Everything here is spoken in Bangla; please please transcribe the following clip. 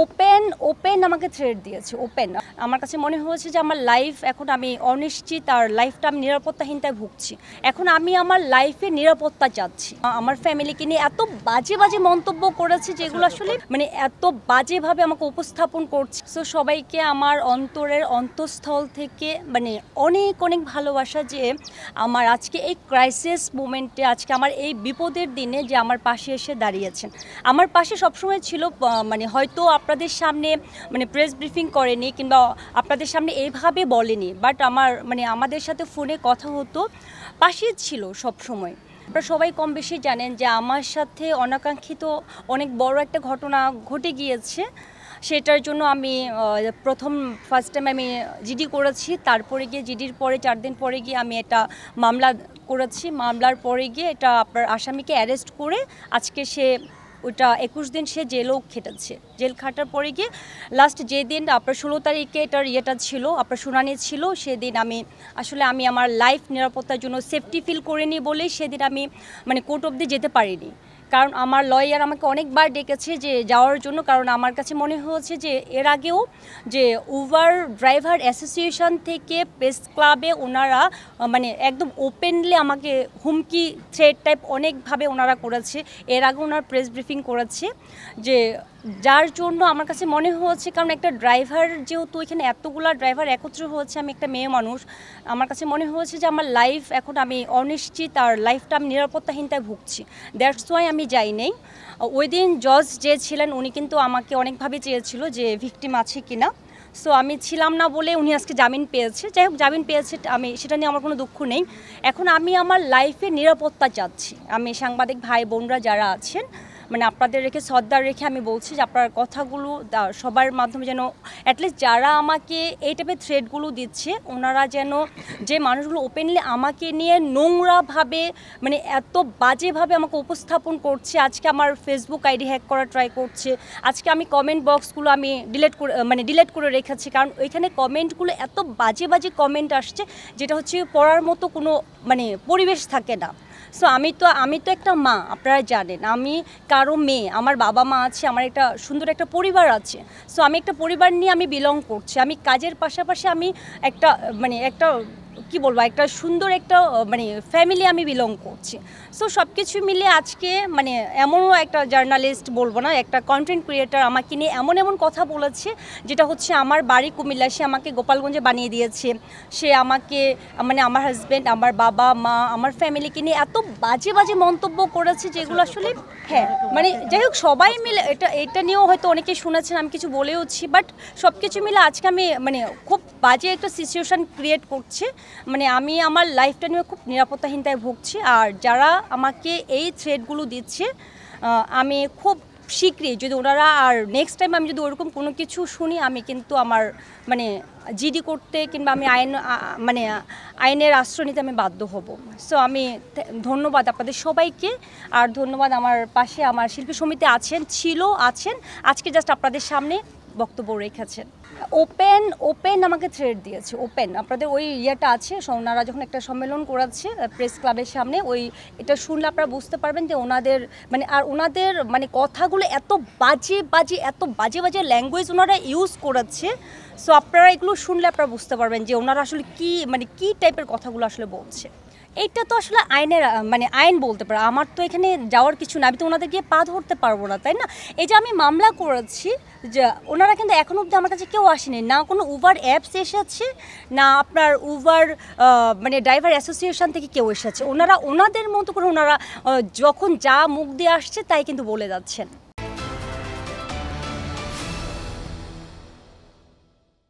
ওপেন ওপেন আমাকে থ্রেট দিয়েছে ওপেন। আমার কাছে মনে হয়েছে যে আমার লাইফ এখন আমি অনিশ্চিত আর লাইফটা আমি নিরাপত্তাহীনতায় ভুগছি। এখন আমি আমার লাইফে নিরাপত্তা চাচ্ছি। আমার ফ্যামিলিকে নিয়ে এত বাজে বাজে মন্তব্য করেছে যেগুলো আসলে এত বাজেভাবে আমাকে উপস্থাপন করছে। সো সবাইকে আমার অন্তরের অন্তঃস্থল থেকে অনেক অনেক ভালোবাসা যে আমার আজকে এই ক্রাইসিস মোমেন্টে আজকে আমার এই বিপদের দিনে যে আমার পাশে এসে দাঁড়িয়েছেন। আমার পাশে সবসময় ছিল, হয়তো আপনাদের সামনে প্রেস ব্রিফিং করেনি কিংবা আপনাদের সামনে এইভাবে বলেনি, বাট আমাদের সাথে ফোনে কথা হতো, পাশে ছিল সব সময়। আপনারা সবাই কম বেশি জানেন যে আমার সাথে অনাকাঙ্ক্ষিত অনেক বড় একটা ঘটনা ঘটে গিয়েছে। সেটার জন্য আমি ফার্স্ট টাইম আমি জিডি করেছি, তারপরে গিয়ে জিডির পরে 4 দিন পরে গিয়ে আমি এটা মামলা করেছি। মামলার পরে গিয়ে এটা আপনার আসামিকে অ্যারেস্ট করে আজকে সে ওটা 21 দিন সে জেলও খেটেছে। জেল খাটার পরে গিয়ে লাস্ট যেদিন আপনার 16 তারিখে এটার ইয়েটা ছিল, আপনার শুনানি ছিল, সেদিন আমি আমার লাইফ নিরাপত্তার জন্য সেফটি ফিল করিনি বলেই সেদিন আমি কোর্ট অবধি যেতে পারিনি। কারণ আমার লয়ার আমাকে অনেকবার ডেকেছে যে যাওয়ার জন্য, কারণ আমার কাছে মনে হয়েছে যে এর আগেও যে উবার ড্রাইভার অ্যাসোসিয়েশন থেকে প্রেস ক্লাবে ওনারা একদম ওপেনলি আমাকে হুমকি থ্রেট টাইপ অনেকভাবে ওনারা করেছে। এর আগে ওনার প্রেস ব্রিফিং করেছে যে যার জন্য আমার কাছে মনে হয়েছে, কারণ একটা ড্রাইভার যেহেতু এখানে এতগুলা ড্রাইভার একত্র হয়েছে, আমি একটা মেয়ে মানুষ, আমার কাছে মনে হয়েছে যে আমার লাইফ এখন আমি অনিশ্চিত আর লাইফটা আমি নিরাপত্তাহীনতায় ভুগছি। দ্যাটস ওয়াই আমি যাই নেই। ওই দিন জজ যে ছিলেন উনি কিন্তু আমাকে অনেকভাবে চেয়েছিল যে ভিকটিম আছে কিনা। সো আমি ছিলাম না বলে উনি আজকে জামিন পেয়েছে। যাই হোক, জামিন পেয়েছে, আমি সেটা নিয়ে আমার কোনো দুঃখ নেই। এখন আমি আমার লাইফে নিরাপত্তা চাচ্ছি। আমি সাংবাদিক ভাই বোনরা যারা আছেন আপনাদের রেখে শ্রদ্ধা রেখে আমি বলছি যে আপনার কথাগুলো সবার মাধ্যমে যেন অ্যাটলিস্ট যারা আমাকে এই টাইপের থ্রেটগুলো দিচ্ছে ওনারা যেন, যে মানুষগুলো ওপেনলি আমাকে নিয়ে নোংরাভাবে এত বাজেভাবে আমাকে উপস্থাপন করছে, আজকে আমার ফেসবুক আইডি হ্যাক করার ট্রাই করছে, আজকে আমি কমেন্ট বক্সগুলো আমি ডিলিট করে রেখেছি, কারণ ওইখানে কমেন্টগুলো এত বাজে বাজে কমেন্ট আসছে যেটা হচ্ছে পড়ার মতো কোনো পরিবেশ থাকে না। সো আমি তো একটা মা, আপনারা জানেন আমি কারো মেয়ে, আমার বাবা মা আছে, আমার একটা সুন্দর একটা পরিবার আছে। সো আমি একটা পরিবার নিয়ে আমি বিলং করছি। আমি কাজের পাশাপাশি আমি একটা একটা কি বলবো, একটা সুন্দর একটা ফ্যামিলি আমি বিলং করছি। সো সব কিছু মিলে আজকে এমনও একটা জার্নালিস্ট বলবো না, একটা কন্টেন্ট ক্রিয়েটার আমাকে নিয়ে এমন কথা বলেছে যেটা হচ্ছে আমার বাড়ি কুমিল্লা, সে আমাকে গোপালগঞ্জে বানিয়ে দিয়েছে। সে আমাকে আমার হাজব্যান্ড, আমার বাবা মা, আমার ফ্যামিলিকে নিয়ে এত বাজে বাজে মন্তব্য করেছে যেগুলো আসলে যাই হোক সবাই মিলে এটা নিয়েও হয়তো অনেকে শুনেছেন, আমি কিছু বলেওছি, বাট সব কিছু মিলে আজকে আমি খুব বাজে একটা সিচুয়েশান ক্রিয়েট করছে। আমি আমার লাইফটা নিয়ে খুব নিরাপত্তাহীনতায় ভুগছি। আর যারা আমাকে এই থ্রেটগুলো দিচ্ছে, আমি খুব শীঘ্রই যদি ওনারা আর নেক্সট টাইম আমি যদি ওরকম কোনো কিছু শুনি, আমি কিন্তু আমার জিডি করতে কিংবা আমি আইনের আশ্রয় নিতে আমি বাধ্য হব। সো আমি ধন্যবাদ আপনাদের সবাইকে, আর ধন্যবাদ আমার পাশে আমার শিল্পী সমিতি আছেন, আছেন, আজকে জাস্ট আপনাদের সামনে বক্তব্য রেখেছেন। ওপেন আমাকে থ্রেট দিয়েছে ওপেন। আপনাদের ওই ইয়েটা আছে, ওনারা যখন একটা সম্মেলন করাচ্ছে প্রেস ক্লাবের সামনে, এটা শুনলে আপনারা বুঝতে পারবেন যে ওনাদের আর ওনাদের কথাগুলো এত বাজে বাজে ল্যাঙ্গুয়েজ ওনারা ইউজ করেছে। সো আপনারা এগুলো শুনলে আপনারা বুঝতে পারবেন যে ওনারা আসলে কী টাইপের কথাগুলো আসলে বলছে। এইটা তো আসলে আইনের আইন বলতে পারে, আমার তো এখানে যাওয়ার কিছু না, আমি তো ওনাদের গিয়ে পা ধরতে পারবো না, তাই না? এই যে আমি মামলা করেছি, যে ওনারা কিন্তু এখনও অবধি আমার কাছে কেউ আসেনি, না কোনো উবার অ্যাপস এসেছে, না আপনার উবার ড্রাইভার অ্যাসোসিয়েশন থেকে কেউ এসেছে। ওনারা ওনাদের মতো করে ওনারা যখন যা মুখ দিয়ে আসছে তাই কিন্তু বলে যাচ্ছেন।